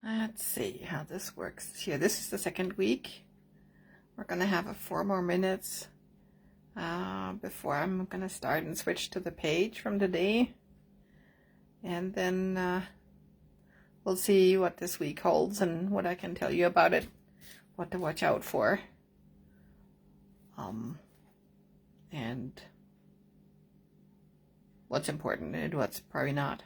Let's see how this works here. This is the second week. We're going to have 4 more minutes before I'm going to start and switch to the page from today. And then we'll see what this week holds and what I can tell you about it, what to watch out for. And what's important and what's probably not.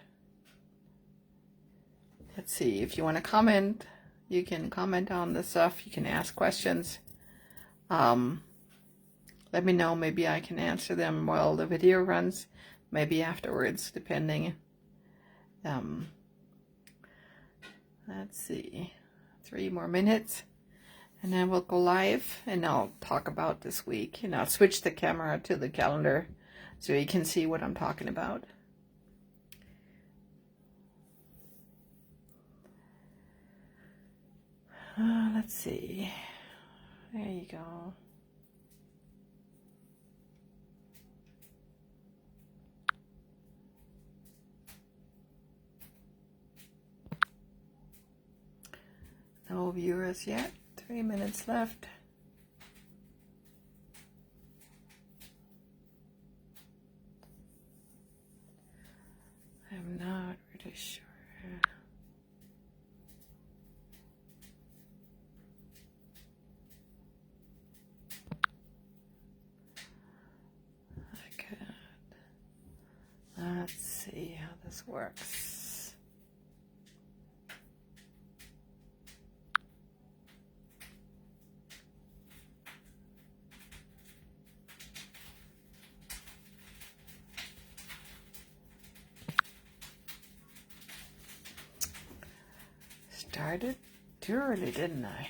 Let's see, if you want to comment, you can comment on the stuff. You can ask questions. Let me know. Maybe I can answer them while the video runs. Maybe afterwards, depending. Let's see. 3 more minutes. And then we'll go live. And I'll talk about this week. And I'll switch the camera to the calendar so you can see what I'm talking about. Let's see. There you go. No viewers yet. 3 minutes left. I'm not really sure. Let's see how this works. Started too early, didn't I?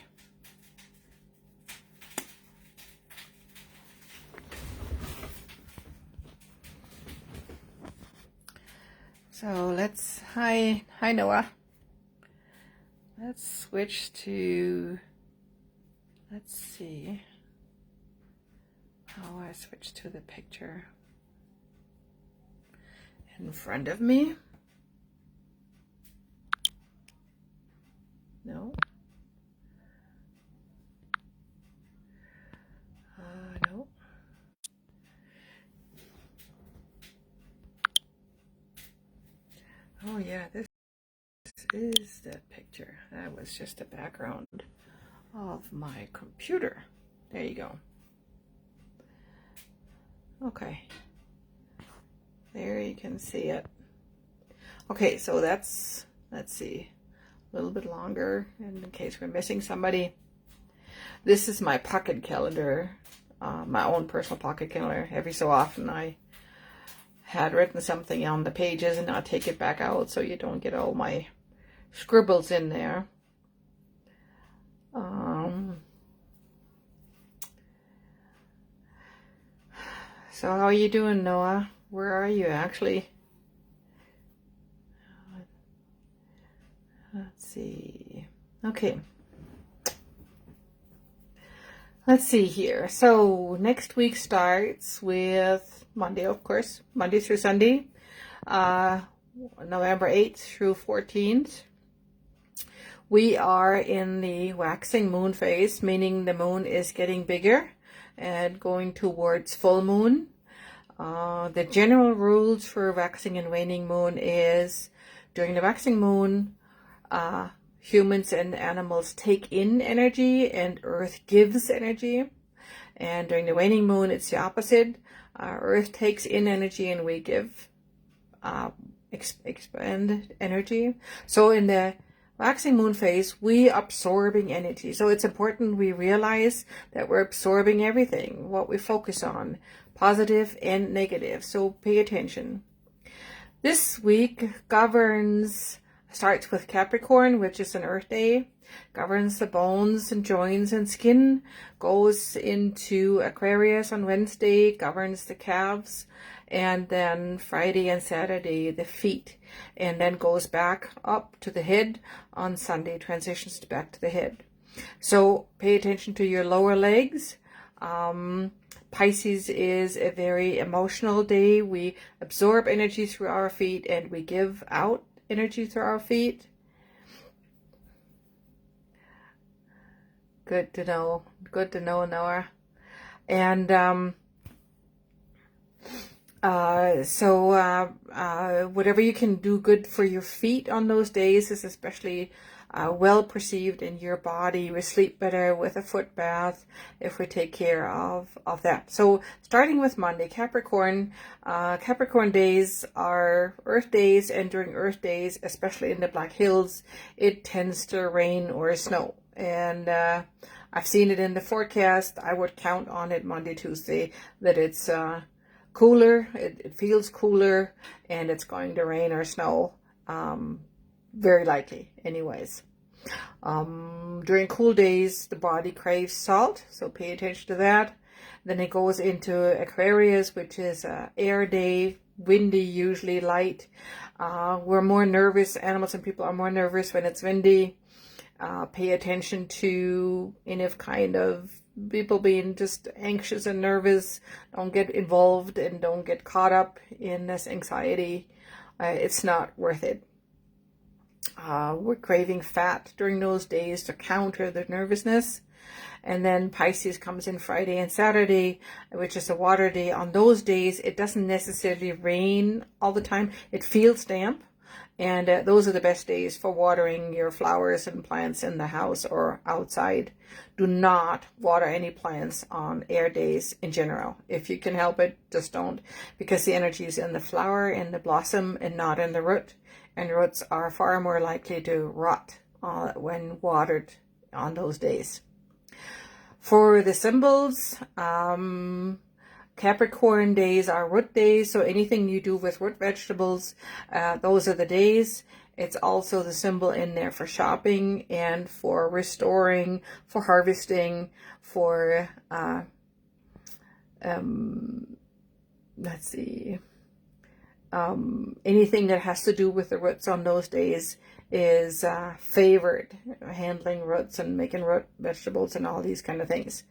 So hi Noah. Let's switch to, let's see how I switch to the picture in front of me. No. No. Oh yeah, this is that picture. That was just a background of my computer. There you go. Okay. There you can see it. Okay, so that's, let's see, a little bit longer in case we're missing somebody. This is my pocket calendar, my own personal pocket calendar. Every so often I had written something on the pages and I'll take it back out so you don't get all my scribbles in there. So how are you doing, Noah? Where are you actually? Let's see. Okay. Let's see here. So next week starts with Monday, of course, Monday through Sunday, November 8th through 14th. We are in the waxing moon phase, meaning the moon is getting bigger and going towards full moon. The general rules for waxing and waning moon is during the waxing moon, humans and animals take in energy and Earth gives energy. And during the waning moon, it's the opposite. Earth takes in energy and we give, expand energy. So in the waxing moon phase, we absorbing energy. So it's important we realize that we're absorbing everything, what we focus on, positive and negative. So pay attention. This week starts with Capricorn, which is an earth day, governs the bones and joints and skin, goes into Aquarius on Wednesday, governs the calves, and then Friday and Saturday the feet, and then goes back up to the head on Sunday, transitions back to the head. So pay attention to your lower legs. Pisces is a very emotional day. We absorb energy through our feet and we give out energy through our feet. Good to know. Good to know, Noah. And whatever you can do good for your feet on those days is especially well perceived in your body. We sleep better with a foot bath if we take care of that. So starting with Monday, Capricorn, Capricorn days are Earth days, and during Earth days, especially in the Black Hills, it tends to rain or snow. And I've seen it in the forecast. I would count on it Monday, Tuesday, that it's cooler, it feels cooler, and it's going to rain or snow, very likely anyways. During cool days, the body craves salt, so pay attention to that. Then it goes into Aquarius, which is air day, windy, usually light. We're more nervous, animals and people are more nervous when it's windy. Pay attention to any kind of people being just anxious and nervous. Don't get involved and don't get caught up in this anxiety. It's not worth it. We're craving fat during those days to counter the nervousness. And then Pisces comes in Friday and Saturday, which is a water day. On those days, it doesn't necessarily rain all the time. It feels damp. And those are the best days for watering your flowers and plants in the house or outside. Do not water any plants on air days in general. If you can help it, just don't. Because the energy is in the flower, in the blossom, and not in the root. And roots are far more likely to rot when watered on those days. For the symbols, Capricorn days are root days, so anything you do with root vegetables, those are the days. It's also the symbol in there for shopping and for restoring, for harvesting, for, let's see, anything that has to do with the roots on those days is favored, handling roots and making root vegetables and all these kind of things.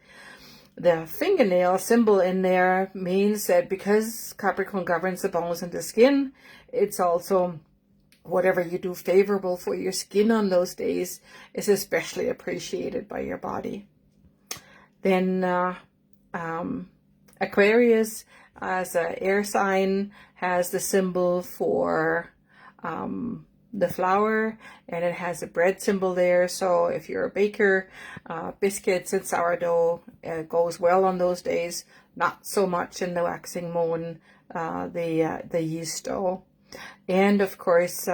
The fingernail symbol in there means that because Capricorn governs the bones and the skin, it's also whatever you do favorable for your skin on those days is especially appreciated by your body. Then Aquarius, as an air sign, has the symbol for the flour, and it has a bread symbol there. So if you're a baker, biscuits and sourdough goes well on those days. Not so much in the waxing moon, the yeast dough. And of course,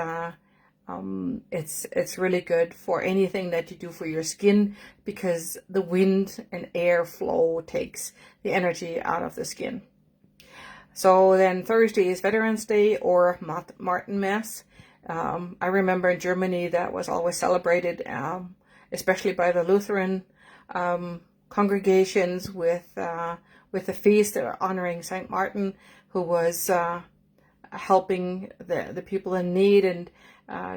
it's really good for anything that you do for your skin, because the wind and air flow takes the energy out of the skin. So then Thursday is Veterans Day, or Martinmas. I remember in Germany that was always celebrated, especially by the Lutheran congregations with the feast honoring Saint Martin, who was helping the people in need. And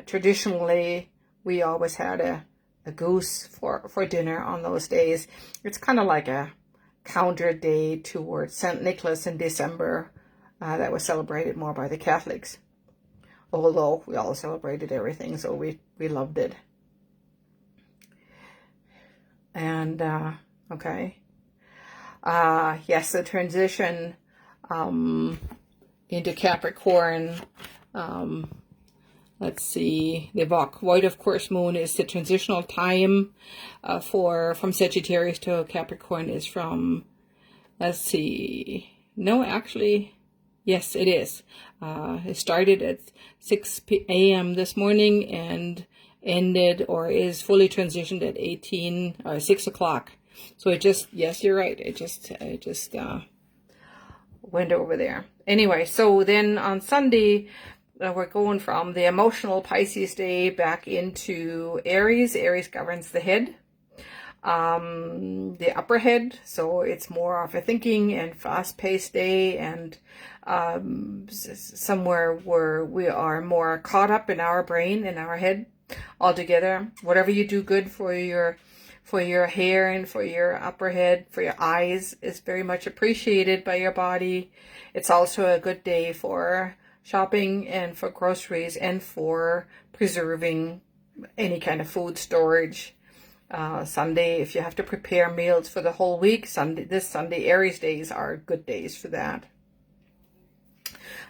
traditionally, we always had a goose for dinner on those days. It's kind of like a counter day towards St. Nicholas in December that was celebrated more by the Catholics. Although we all celebrated everything, so we loved it. And, okay. Yes, the transition into Capricorn, let's see, the void of course moon is the transitional time from Sagittarius to Capricorn is from, let's see, no, actually, yes, it is. It started at 6 a.m. this morning and ended, or is fully transitioned at 6 o'clock. So it just, yes, you're right. It just went over there. Anyway, so then on Sunday, we're going from the emotional Pisces day back into Aries. Aries governs the head, the upper head. So it's more of a thinking and fast-paced day, and somewhere where we are more caught up in our brain, in our head altogether. Whatever you do good for your hair and for your upper head, for your eyes, is very much appreciated by your body. It's also a good day for shopping and for groceries and for preserving any kind of food storage. Sunday, if you have to prepare meals for the whole week, this Sunday, Aries days are good days for that.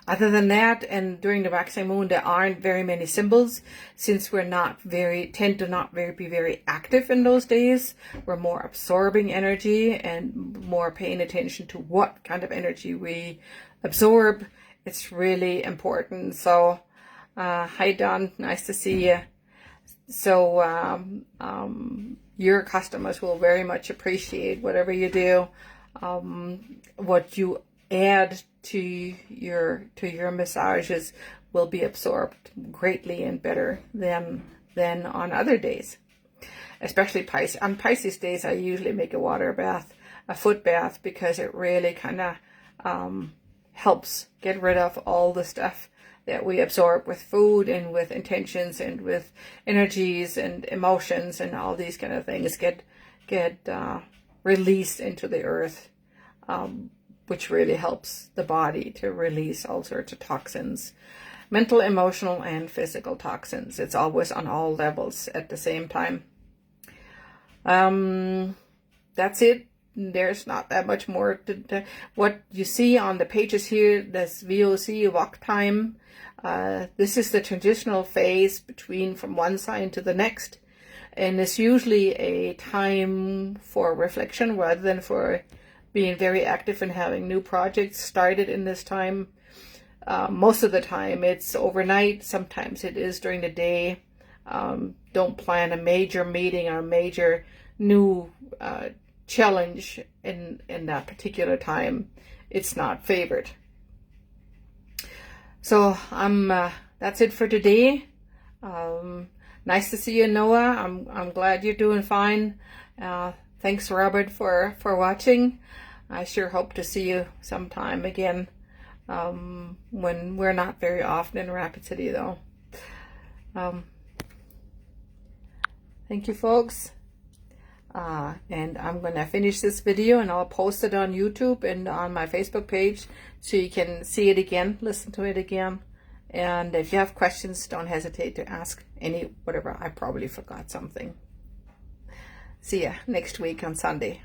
Other than that, and during the waxing moon, there aren't very many symbols, since we're tend to not be very active in those days. We're more absorbing energy and more paying attention to what kind of energy we absorb. It's really important. So, hi Don, nice to see you. So, your customers will very much appreciate whatever you do, what you add to your massages will be absorbed greatly and better than on other days, especially Pisces. On Pisces days, I usually make a water bath, a foot bath, because it really kind of helps get rid of all the stuff that we absorb with food and with intentions and with energies and emotions, and all these kind of things get released into the earth, which really helps the body to release all sorts of toxins, mental, emotional, and physical toxins. It's always on all levels at the same time. That's it. There's not that much more what you see on the pages here. This VOC, walk time. This is the transitional phase from one sign to the next, and it's usually a time for reflection rather than for being very active and having new projects started in this time. Most of the time it's overnight. Sometimes it is during the day. Don't plan a major meeting or a major new challenge in that particular time. It's not favored. So that's it for today. Nice to see you, Noah. I'm glad you're doing fine. Thanks, Robert, for watching. I sure hope to see you sometime again, when we're not very often in Rapid City, though. Thank you, folks. And I'm going to finish this video, and I'll post it on YouTube and on my Facebook page, so you can see it again, listen to it again. And if you have questions, don't hesitate to ask whatever. I probably forgot something. See ya next week on Sunday.